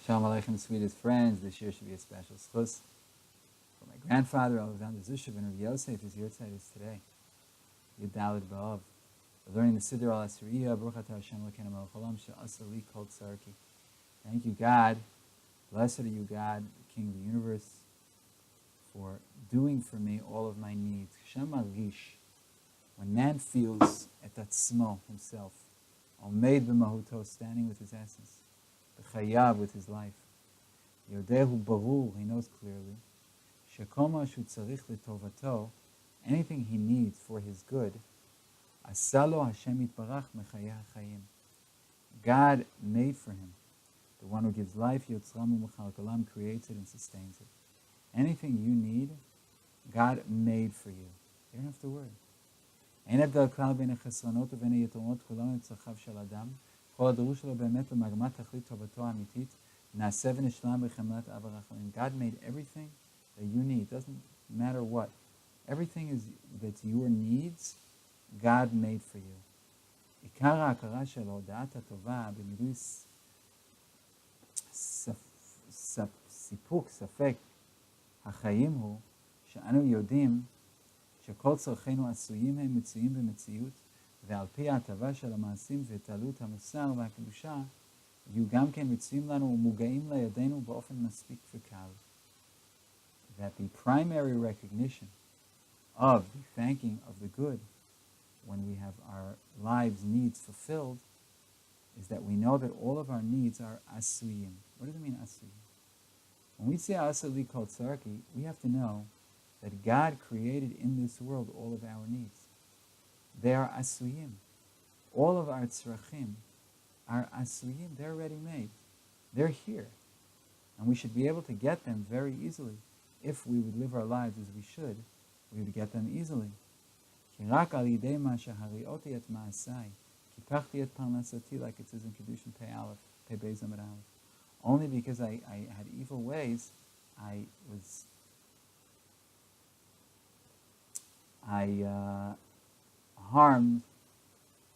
Shalom Aleichem, sweetest friends. This year should be a special schus for my grandfather, Alexander Zushev, and Rav Yosef. His yahrzeit is today. Yudalid Ba'av. We're learning the Siddur al Asriya, Baruch Atah Hashem Elokeinu melech haolam she'asa li kol Tzorki. Thank you, God. Blessed are you, God, the King of the universe, for doing for me all of my needs. Shem Arish. When man feels at that small himself, Omeid b'mahuto, standing with his essence, b'chayav, with his life, Yodehu barur, he knows clearly, Shekoma shu tzarich letovato, anything he needs for his good, Asalo Hashem yitbarach mechayeh hachayim, God made for him, the one who gives life, Yotzramu mechalkalam, creates it and sustains it. Anything you need, God made for you. You don't have to worry. אין הבדל כלל בין החסרונות ובין היתרונות, כולם הם צרכיו של אדם. כל הדרוש שלו באמת למגמת תכלית טובתו האמיתית, נעשה ונשלם בחמלת אב הרחמים. God made everything that you need, doesn't matter what. Everything that's your needs, God made for you. עיקר ההכרה שלו, דעת הטובה, במילוי סיפוק, ספק, החיים הוא, שאנו יודעים שכל צרכינו עשויים הם מצויים במציאות, ועל פי ההטבה של המעשים והתעלות המוסר והקדושה, יהיו גם כן מצויים לנו ומוגעים לידינו באופן מספיק וקל. That the primary recognition of the thanking of the good when we have our lives' needs fulfilled is that we know that all of our needs are asuyim. What does it mean, asuyim? When we say asa li kol tzorki, we have to know that God created in this world all of our needs. They are asuyim. All of our tzrachim are asuyim. They're already made. They're here. And we should be able to get them very easily. If we would live our lives as we should, we would get them easily. Like it says in Kedushin Pei Aleph, Pei Beis Amud Aleph. Only because I had evil ways, I harmed,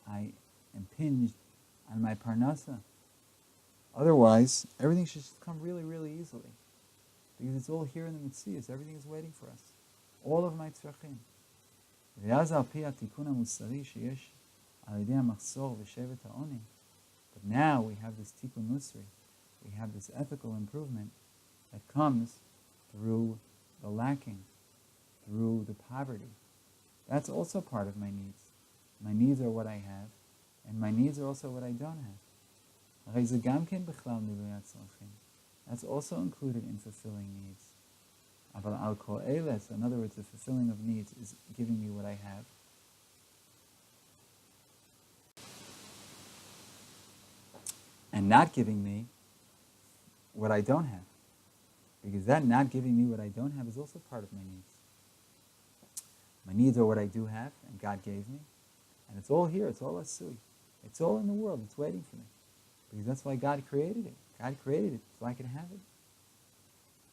I impinged on my parnasa. Otherwise, everything should just come really, really easily. Because it's all here in the Mitzadei. Everything is waiting for us. All of my tzrachim. But now we have this tikkun musri. We have this ethical improvement that comes through the lacking, through the poverty. That's also part of my needs. My needs are what I have, and my needs are also what I don't have. That's also included in fulfilling needs. In other words, the fulfilling of needs is giving me what I have. And not giving me what I don't have. Because that not giving me what I don't have is also part of my needs. My needs are what I do have, and God gave me. And it's all here, it's all asui. It's all in the world, it's waiting for me. Because that's why God created it. God created it so I could have it.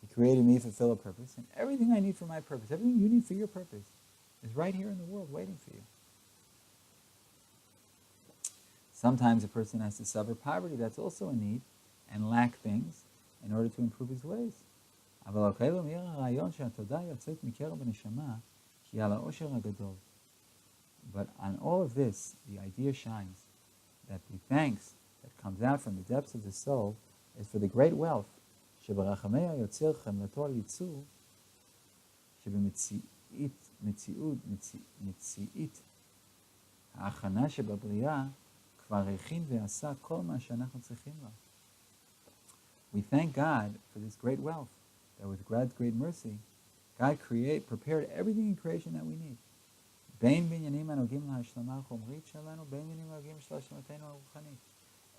He created me to fulfill a purpose, and everything I need for my purpose, everything you need for your purpose, is right here in the world waiting for you. Sometimes a person has to suffer poverty, that's also a need, and lack things in order to improve his ways. But on all of this, the idea shines that the thanks that comes out from the depths of the soul is for the great wealth we thank God for this great wealth, that with God's great mercy, God prepared everything in creation that we need.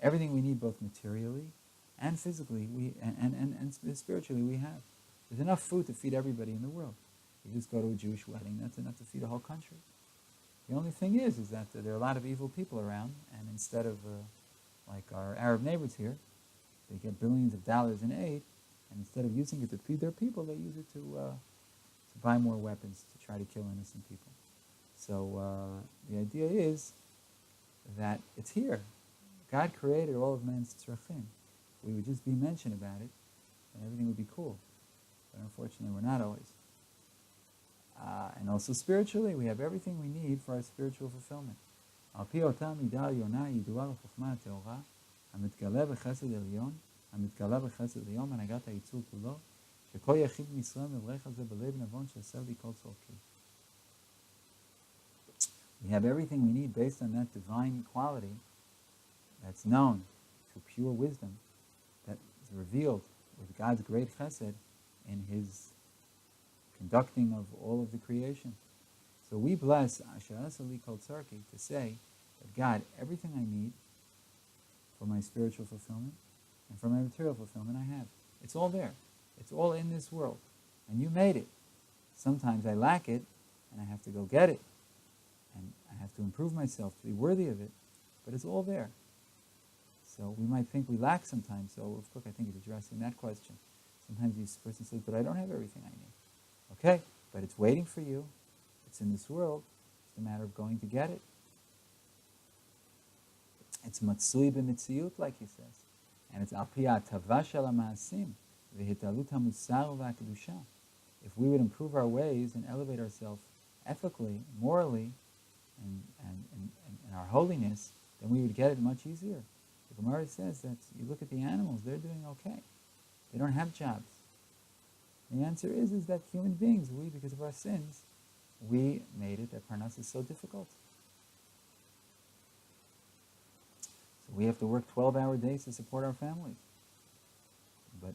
Everything we need both materially and physically and spiritually we have. There's enough food to feed everybody in the world. You just go to a Jewish wedding, that's enough to feed a whole country. The only thing is that there are a lot of evil people around, and instead of, like our Arab neighbors here, they get billions of dollars in aid, and instead of using it to feed their people, they use it to buy more weapons to try to kill innocent people. So the idea is that it's here. God created all of man's tzrachim. we would just be mentioned about it, and everything would be cool. But unfortunately, we're not always. And also spiritually, we have everything we need for our spiritual fulfillment. Al pi אותה מידה עליונה ידועה לחוכמה הטהורה, המתגלה בחסד עליון, המתגלה בחסד עליון, הנהגת הייצור כולו, שכל יחיד מישראל מברך על זה בלב נבון שעשה לי כל צורki. We have everything we need based on that divine quality that's known through pure wisdom, that is revealed with God's great chesed in His conducting of all of the creation. So we bless Asher Asali Kol Tzorki to say that God, everything I need for my spiritual fulfillment and for my material fulfillment I have. It's all there. It's all in this world. And you made it. Sometimes I lack it and I have to go get it. And I have to improve myself to be worthy of it. But it's all there. So we might think we lack sometimes. So Rav Kook, I think, is addressing that question. Sometimes this person says, but I don't have everything I need. Okay, but it's waiting for you. It's in this world. It's a matter of going to get it. It's matzui b'mitziut, like he says. And it's al pi ha'tava shel ha'ma'asim v'hitalut ha'musar v'ha'kedusha. If we would improve our ways and elevate ourselves ethically, morally, and our holiness, then we would get it much easier. The Gemara says that you look at the animals, they're doing okay. They don't have jobs. The answer is that human beings, we, because of our sins, we made it that Parnas is so difficult. So we have to work 12-hour days to support our families. But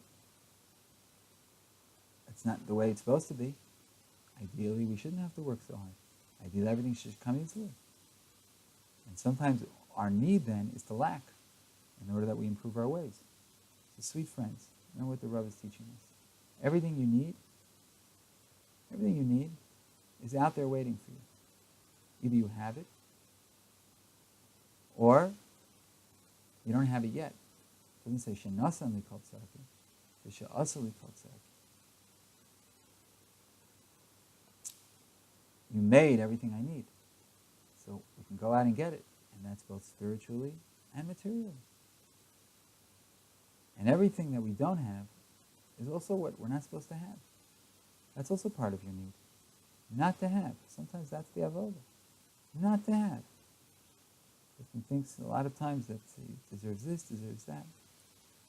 it's not the way it's supposed to be. Ideally, we shouldn't have to work so hard. Ideally, everything should come easily. And sometimes our need then is to lack in order that we improve our ways. So sweet friends, you know what the Rav is teaching us. Everything you need is out there waiting for you. Either you have it, or you don't have it yet. It doesn't say she'nasan likol tzorki, it says she'asa likol tzorki. You made everything I need. So we can go out and get it. And that's both spiritually and materially. And everything that we don't have is also what we're not supposed to have. That's also part of your need. Not to have. Sometimes that's the avodah. Not to have. The person thinks a lot of times that he deserves this, deserves that.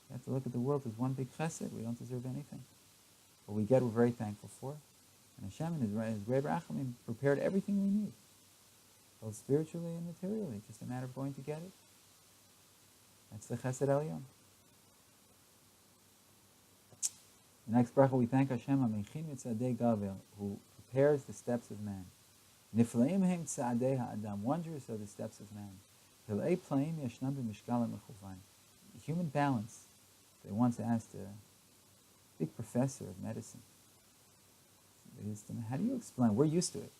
You have to look at the world as one big chesed. We don't deserve anything. What we get, we're very thankful for. And Hashem in His great rachamim prepared everything we need, both spiritually and materially. Just a matter of going to get it. That's the chesed elyon. The next bracha, we thank Hashem, Hamaicheen Mitzadei Gover, who prepares the steps of man. Niflaim hem tzadei ha'adam, wondrous are the steps of man. Hilei plaim yashnam b'mishkal ha'mechuvan. The human balance. They once asked a big professor of medicine, how do you explain? We're used to it.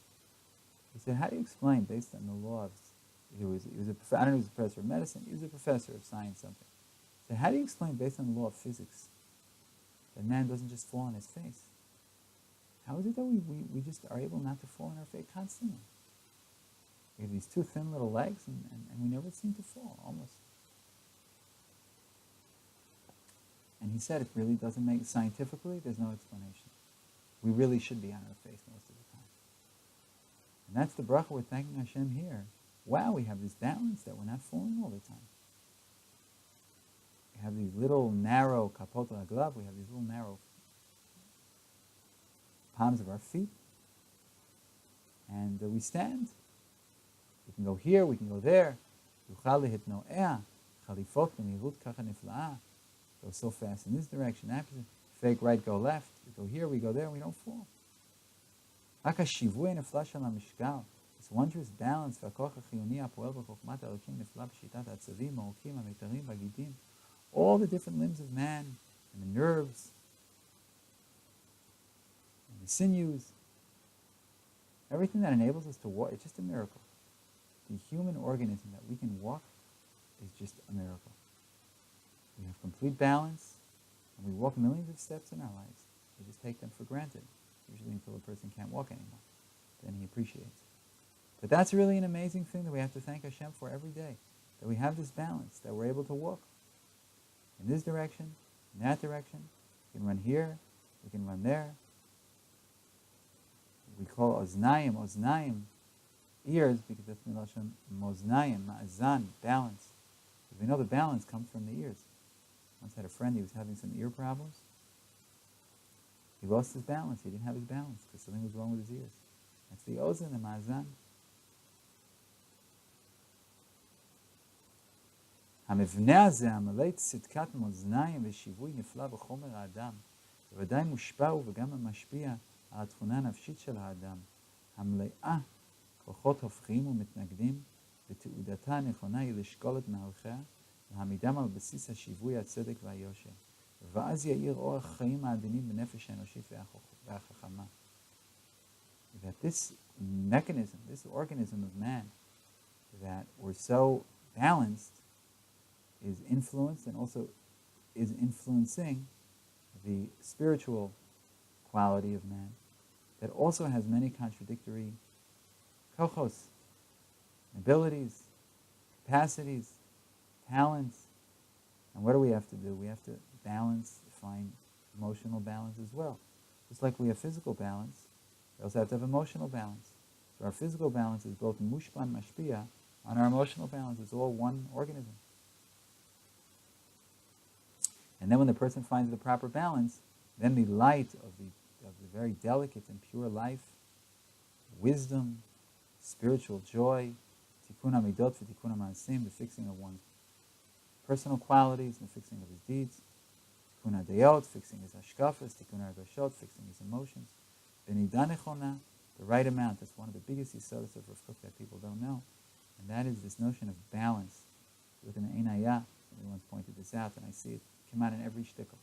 He said, how do you explain, based on the law of, I don't know if he was a professor of medicine, he was a professor of science something. He said, how do you explain, based on the law of physics, that man doesn't just fall on his face? How is it that we just are able not to fall on our face constantly? We have these two thin little legs, and we never seem to fall, almost. And he said, it really doesn't make, scientifically, there's no explanation. We really should be on our face most of the time. And that's the bracha we're thanking Hashem here. Wow, we have this balance that we're not falling all the time. We have these little narrow kapot ha'glav, we have these little narrow palms of our feet. And we stand. We can go here, we can go there. Go so fast in this direction, that direction. Fake right, go left. We go here, we go there, and we don't fall. This wondrous balance, all the different limbs of man, and the nerves, and the sinews, everything that enables us to walk, it's just a miracle. The human organism that we can walk is just a miracle. We have complete balance, and we walk millions of steps in our lives. We just take them for granted, usually until a person can't walk anymore. Then he appreciates it. But that's really an amazing thing that we have to thank Hashem for every day, that we have this balance, that we're able to walk. in this direction, in that direction. We can run here, we can run there. We call oznaim, ears, because that's milashon moznaim, ma'azan, balance. Because we know the balance comes from the ears. I once had a friend, he was having some ear problems. He lost his balance. He didn't have his balance because something was wrong with his ears. That's the ozan, the ma'azan. המבנה הזה, המלא צדקת מאזניים ושיווי נפלא בחומר האדם, בוודאי מושפע וגם המשפיע על התכונה הנפשית של האדם, המלאה כוחות הופכיים ומתנגדים, ותעודתה הנכונה היא לשקול את מהלכיה, להעמידם על בסיס השיווי, הצדק והיושר. ואז יאיר אור החיים העדינים בנפש האנושית והחכמה. That this mechanism, this organism of man, that we're so balanced, is influenced and also is influencing the spiritual quality of man, that also has many contradictory kochos, abilities, capacities, talents. And what do we have to do? We have to balance, find emotional balance as well. Just like we have physical balance, we also have to have emotional balance. So our physical balance is both mushpa and mashpia on our emotional balance. It's all one organism. And then when the person finds the proper balance, then the light of the very delicate and pure life, wisdom, spiritual joy, tikkun hamidot v'tikkun hamaasim, the fixing of one's personal qualities and the fixing of his deeds, tikkun hadayot, fixing his hashkafas, tikkun hargashot, fixing his emotions, v'nida nechona, the right amount. That's one of the biggest yisodos of Rav Kook that people don't know, and that is this notion of balance within an einayah. Somebody once pointed this out, and I see it come out in every shtickle.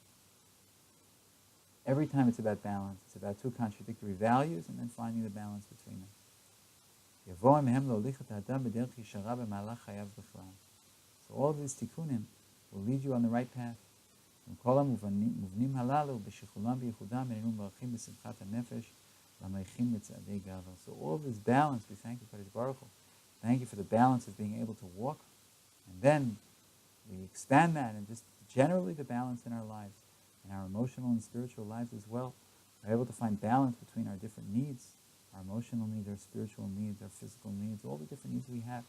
Every time it's about balance, it's about two contradictory values and then finding the balance between them. So all of these tikkunim will lead you on the right path. So all of this balance, we thank you for Hakadosh Baruch Hu. Thank you for the balance of being able to walk, and then we expand that and just generally the balance in our lives, in our emotional and spiritual lives as well. We're able to find balance between our different needs, our emotional needs, our spiritual needs, our physical needs, all the different needs we have,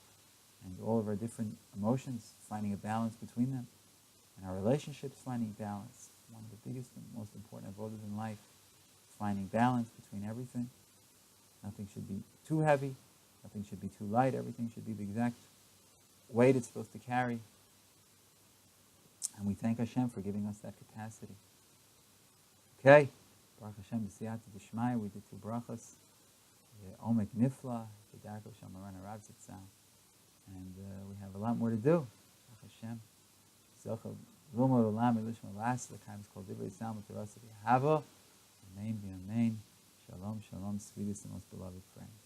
and all of our different emotions, finding a balance between them. And our relationships, finding balance. One of the biggest and most important avodas in life, finding balance between everything. Nothing should be too heavy, nothing should be too light, everything should be the exact weight it's supposed to carry. And we thank Hashem for giving us that capacity. Okay, Baruch Hashem, b'siyata d'shmaya, we did two brachas, the Omek Nifla, the Darko Shamaran Arav Zitzal, and we have a lot more to do. Baruch Hashem, Zocha Lumot Olam Elishma Las, the time is called Divrei Salma Terasa V'Hava, Amen, Amen, Shalom, Shalom, sweetest and most beloved friends.